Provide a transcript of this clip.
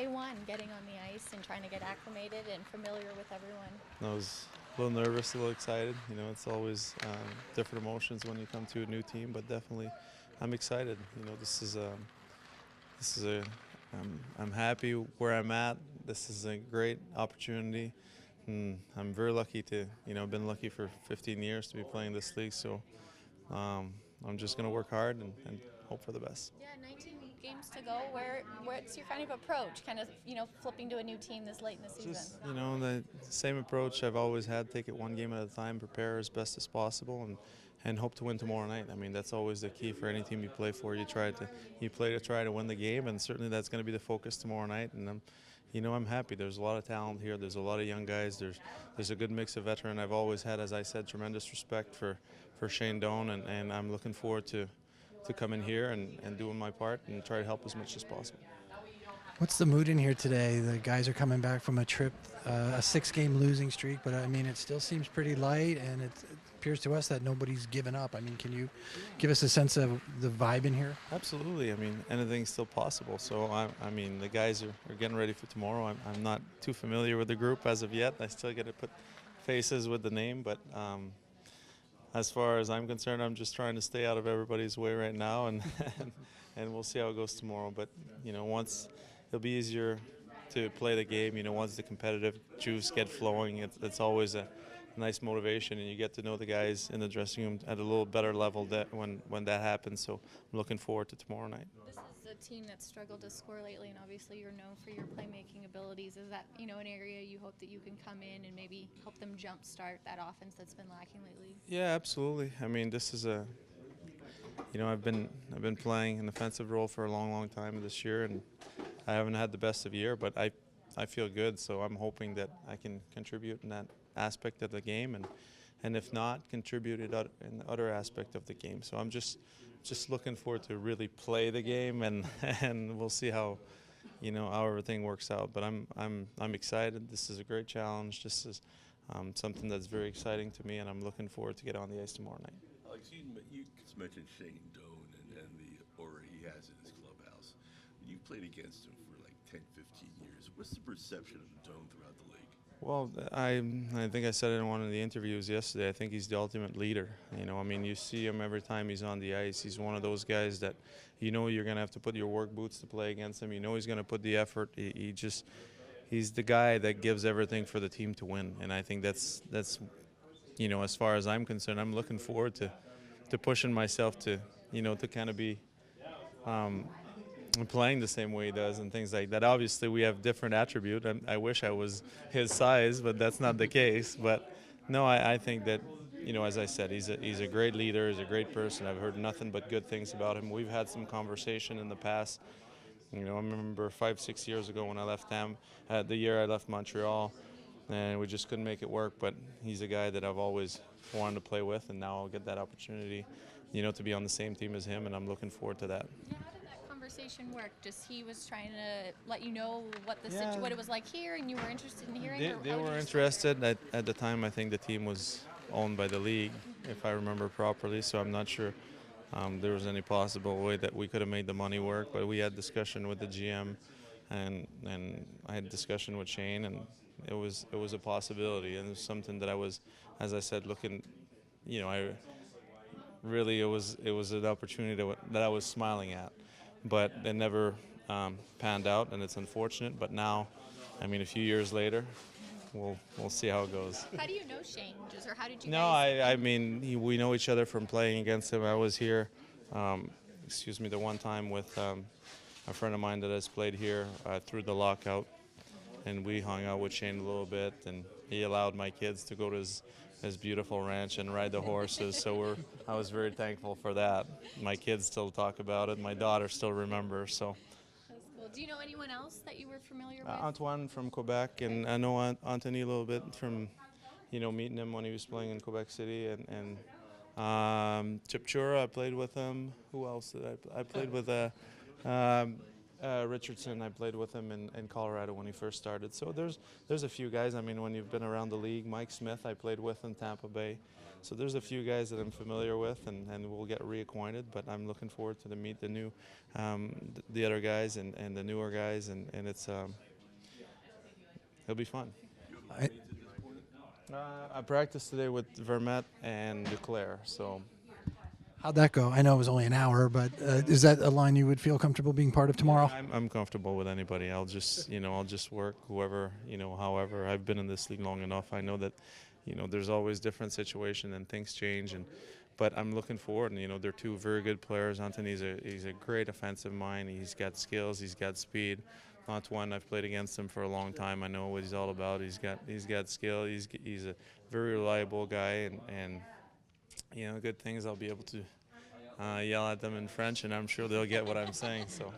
day one, getting on the ice and trying to get acclimated and familiar with everyone? I was a little nervous, a little excited. It's always different emotions when you come to a new team, but definitely I'm excited. This is a I'm happy where I'm at. This is a great opportunity. And I'm very lucky to, I've been lucky for 15 years to be playing this league. So I'm just going to work hard and hope for the best. Yeah, 19 games to go. What's your kind of approach? Kind of, flipping to a new team this late in the season. Just, the same approach I've always had, take it one game at a time, prepare as best as possible, and hope to win tomorrow night. I mean, that's always the key for any team you play for. You play to try to win the game, and certainly that's going to be the focus tomorrow night. And I'm happy. There's a lot of talent here. There's a lot of young guys. There's a good mix of veteran. I've always had, as I said, tremendous respect for Shane Doan, and I'm looking forward to come in here and doing my part and try to help as much as possible. What's the mood in here today? The guys are coming back from a trip, a 6-game losing streak, but I mean, it still seems pretty light, and it appears to us that nobody's given up. I mean, can you give us a sense of the vibe in here? Absolutely. I mean, anything's still possible. So, I mean, the guys are getting ready for tomorrow. I'm not too familiar with the group as of yet. I still get to put faces with the name, but as far as I'm concerned, I'm just trying to stay out of everybody's way right now, and and we'll see how it goes tomorrow. But, once it'll be easier to play the game, once the competitive juice get flowing, it's always a nice motivation, and you get to know the guys in the dressing room at a little better level when that happens. So I'm looking forward to tomorrow night. This is a team that's struggled to score lately, and obviously you're known for your playmaking abilities. Is that, an area you hope that you can come in and maybe help them jumpstart that offense that's been lacking lately? Yeah, absolutely. I mean, this is I've been playing an offensive role for a long time this year, and I haven't had the best of year, but I feel good, so I'm hoping that I can contribute in that aspect of the game, and if not, contribute in the other aspect of the game. So I'm just looking forward to really play the game, and and we'll see how everything works out. But I'm excited. This is a great challenge. This is something that's very exciting to me, and I'm looking forward to get on the ice tomorrow night. Alex, you mentioned Shane Doan and the aura he has in his clubhouse. You played against him for like 10, 15 years. What's the perception of Doan throughout the league? Well, I think I said it in one of the interviews yesterday. I think he's the ultimate leader. I mean, you see him every time he's on the ice. He's one of those guys that you're going to have to put your work boots to play against him. He's going to put the effort. He's the guy that gives everything for the team to win. And I think that's as far as I'm concerned, I'm looking forward to pushing myself to kind of be playing the same way he does and things like that. Obviously, we have different attributes. I wish I was his size, but that's not the case. But no, I think that, as I said, he's a great leader. He's a great person. I've heard nothing but good things about him. We've had some conversation in the past. I remember 5-6 years ago when I left the year I left Montreal, and we just couldn't make it work. But he's a guy that I've always wanted to play with, and now I'll get that opportunity, to be on the same team as him, and I'm looking forward to that. Yeah, how did that conversation work? Just he was trying to let you know what what it was like here, and you were interested in hearing? They were interested. At the time, I think the team was owned by the league, if I remember properly, so I'm not sure there was any possible way that we could have made the money work, but we had discussion with the GM, and I had discussion with Shane, and it was a possibility, and it was something that I was, as I said, looking, it was an opportunity that I was smiling at, but it never panned out, and it's unfortunate. But now, I mean, a few years later, we'll see how it goes. How do you know Shane? Or how did you? No, I mean, we know each other from playing against him. I was here, the one time with a friend of mine that has played here through the lockout, and we hung out with Shane a little bit, and he allowed my kids to go to his beautiful ranch and ride the horses. So I was very thankful for that. My kids still talk about it. My daughter still remembers. So. That's cool. Do you know anyone else that you were familiar with? Antoine from Quebec, and I know Anthony a little bit from, meeting him when he was playing in Quebec City, and Chipchura, I played with him. Who else did I played with? Richardson, I played with him in Colorado when he first started. So there's a few guys. I mean, when you've been around the league, Mike Smith, I played with in Tampa Bay. So there's a few guys that I'm familiar with, and we'll get reacquainted. But I'm looking forward to meet the new, the other guys and the newer guys, and it's it'll be fun. I, I practiced today with Vermette and Duclair. So how'd that go? I know it was only an hour, but is that a line you would feel comfortable being part of tomorrow? I'm comfortable with anybody. I'll just work whoever, however. I've been in this league long enough. I know that, there's always different situation and things change, but I'm looking forward. And they're two very good players. Anthony's he's a great offensive mind. He's got skills. He's got speed. Antoine, I've played against him for a long time. I know what he's all about. He's got skill. He's a very reliable guy, and good things. I'll be able to yell at them in French, and I'm sure they'll get what I'm saying. So.